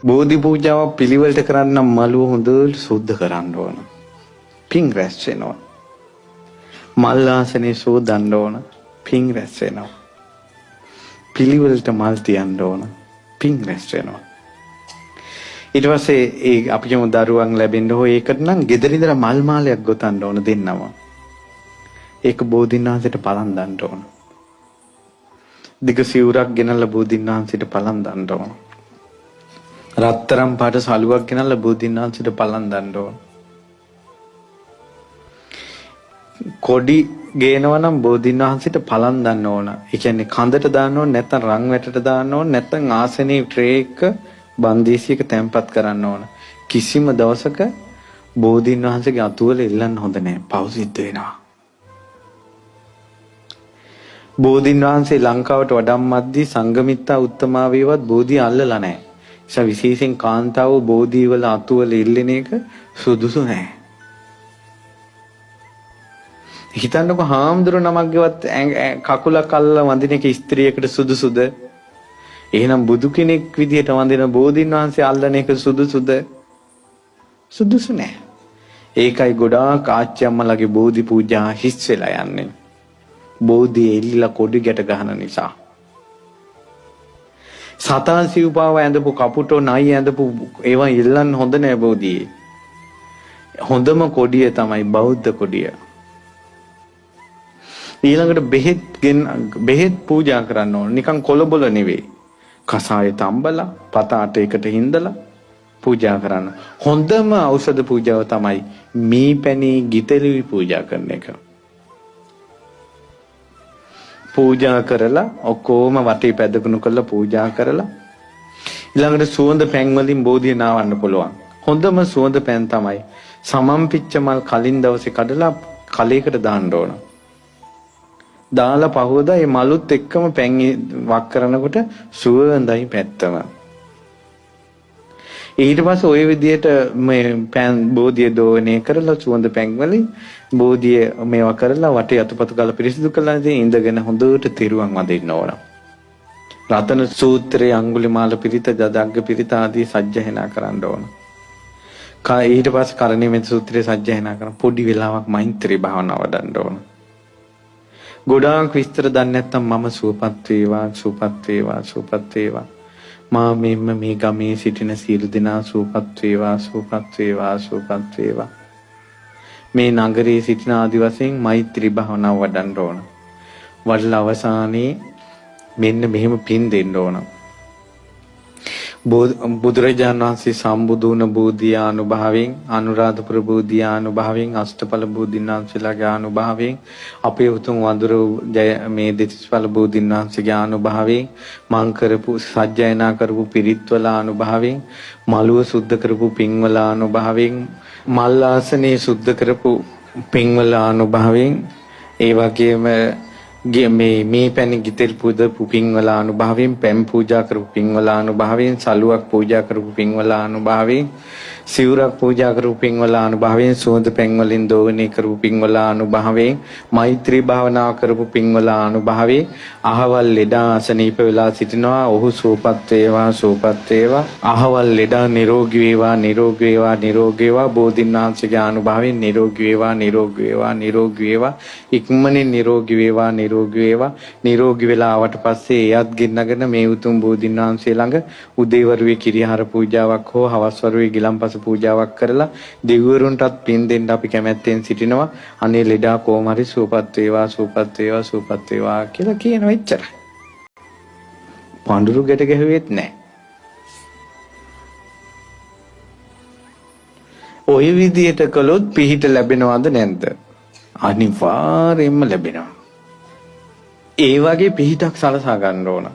බෝධි පූජාව පිළිවෙලට කරන්න මළුව හොඳට සුද්ධ කරන්න ඕන. පිං රැස් වෙනවා. මල් ආසනේ සෝදන්න ඕන. පිං රැස් වෙනවා. පිළිවෙලට මල් තියන්න ඕන. පිං රැස් වෙනවා. ඊට පස්සේ ඒ අපි කියමු දරුවන් ලැබෙන්න හෝ ඒකට නම් ගෙදර ඉඳලා මල් මාලයක් ගොතන්න ඕන දෙන්නම. ඒක බෝධින්වහන්සේට පලන් දාන්න ඕන. දිග සිවුරක් ගෙනල්ලා බෝධින්වහන්සේට පලන් දාන්න ඕන. රත්තරන් පාට සලුවක් ගෙනල්ලා බෝධින්වහන්සේට පලන් දාන්න ඕන. කොඩි ගේනවා නම් බෝධින්වහන්සේට පලන් දාන්න ඕන. ඒ කියන්නේ කඳට දාන්න ඕන නැත්නම් රන් වැටට දාන්න ඕන නැත්නම් ආසනේ ට්‍රේ එක බන්දීසියක තැම්පත් කරන්න ඕන. කිසිම දවසක බෝධින්වහන්සේගේ අතුවල ඉල්ලන්න හොඳ නැහැ. පව් සිද්ධ වෙනවා. බෝධින්වහන්සේ ලංකාවට වඩම්මද්දී සංඝමිත්තා උත්තමා වේවත් බෝධිය අල්ලලා නැහැ. ඒ විශේෂයෙන් කාන්තාව බෝධි වල අතුවල ඉල්ලන එක සුදුසු නැහැ. හිතන්නකො හාමුදුරු නමක්ගේවත් කකුලක් අල්ලලා වඳින එක ස්ත්‍රියකට සුදුසුද? එහෙනම් බුදු කෙනෙක් විදියට වඳින බෝධින්වහන්සේ අල්ලන එක සුදුසුද? සුදුසු නැහැ. ඒකයි ගොඩාක් ආච්චියම්මලාගේ බෝධි පූජා හිස් වෙලා යන්නේ. බෝධි එල්ලලා කොඩි ගැට ගන්න නිසා. සතාන් සිව්පාව ඇඳපු කපුටෝ නයි ඇඳපු ඒවා ඉල්ලන්න හොඳ නෑ බෝධියේ. හොඳම කොඩිය තමයි බෞද්ධ කොඩිය. ඊළඟට බෙහෙත් පූජා කරන්න ඕන. නිකන් කොළබොල නෙවෙයි. කසාය තම්බලා පතාට එකට හින්දලා පූජා කරන්න. හොඳම ඖෂධ පූජාව තමයි මී පැණි ගිතෙලි පූජා කරන එක. පූජා කරලා ඔක්කොම වටේ පැදකුණු කරලා පූජා කරලා ඊළඟට සුවඳ පැන් වලින් බෝධිය නාවන්න පුළුවන්. හොඳම සුවඳ පැන් තමයි සමම් පිච්ච මල් කලින් දවසේ කඩලා කලයකට දාන්න ඕන. දාලා පහවදා මේ මලුත් එක්කම පැන් වක් කරනකොට සුවඳයි පැත්තම. ඊට පස්සේ ওই විදිහට මේ පැන් බෝධිය දෝවණය කරලා සුවඳ පැන් වලින් බෝධිය මේවා කරලා වටේ අතුපතු ගාලා පිරිසිදු කරලා ඉඳගෙන හොඳට තිරුවන් වදින්න ඕන. රතන සූත්‍රයේ අඟුලිමාල පිරිත ජදග්ග පිරිත ආදී සජ්ජහායනා කරන්න ඕන. ඊට පස්සේ කරණීයමෙත් සූත්‍රයේ සජ්ජහායනා කරන පොඩි වෙලාවක් මෛත්‍රී භාවනාව වඩන්න ඕන. ගොඩාක් විස්තර දන්නේ නැත්නම් මම සුවපත් වේවා සුවපත් වේවා සුවපත් වේවා මා මෙන්න මේ ගමේ සිටින සියලු දෙනා සුවපත් වේවා සුවපත් වේවා සුවපත් වේවා මේ නගරයේ සිටින ආදි වශයෙන් මෛත්‍රී භාවනාව වඩන්න ඕන. වඩලා අවසානයේ මෙන්න මෙහෙම පින් දෙන්න ඕන. බුදුරජාණන් වහන්සේ සම්බුදු වුණ බෝධිආනුභාවයෙන් අනුරාධපුර බෝධිආනුභාවයෙන් අෂ්ටඵල බෝධින්වහන්සේලාගේ ආනුභාවයෙන් අපේ උතුම් වඳුර මේ දෙතිස්ඵල බෝධින්වහන්සේගේ ආනුභාවයෙන් මං කරපු සජ්ජායනා කරපු පිරිත්වල ආනුභාවයෙන් මළුව සුද්ධ කරපු පින්වල ආනුභාවයෙන් මල් ආසනේ සුද්ධ කරපු පින්වල ආනුභාවයෙන් ඒ වගේම මේ පැණි ගිතෙල් පුදපු පින්වල අනුභවයෙන් පැන් පූජා කරපු පින්වල අනුභවයෙන් සලුවක් පූජා කරපු පින්වල අනුභවයෙන් සිවුරක් පූජා කරපු පින්වල අනුභවයෙන් සුවඳ පැන් වලින් දෝවණය කරපු පින්වල අනුභවයෙන් මෛත්‍රී භාවනාව කරපු පින්වල අනුභවයෙන් අහවල් ලෙඩා අසනීප වෙලා සිටිනවා ඔහු සුවපත් වේවා සුවපත් වේවා අහවල් ලෙඩා නිරෝගී වේවා නිරෝගී වේවා නිරෝගී වේවා බෝධින්වහන්සේගේ අනුභවයෙන් නිරෝගී වේවා නිරෝගී වේවා නිරෝගී වේවා ඉක්මනින් නිරෝගී වේවා නිරෝගී වේවා නිරෝගී වෙලා ආවට පස්සේ එයත් ගෙන්නගෙන මේ උතුම් බෝධින්වහන්සේ ළඟ උදේවරුේ කිරිහාර පූජාවක් හෝ හවස් වරුවේ ගිලම්පස පූජාවක් කරලා දෙවිවරුන්ටත් පින් දෙන්න අපි කැමැත්තෙන් සිටිනවා. අනේ ලෙඩා කොහොම හරි සුවපත් වේවා සුවපත් වේවා සුවපත් වේවා කියලා කියනවා එච්චරයි. පඳුරු ගැට ගැහුවෙත් නැහැ. ওই විදියට කළොත් පිහිට ලැබෙනවද නැද්ද? අනිවාර්යයෙන්ම ලැබෙනවා. ඒ වගේ පිහිටක් සලසා ගන්න ඕන.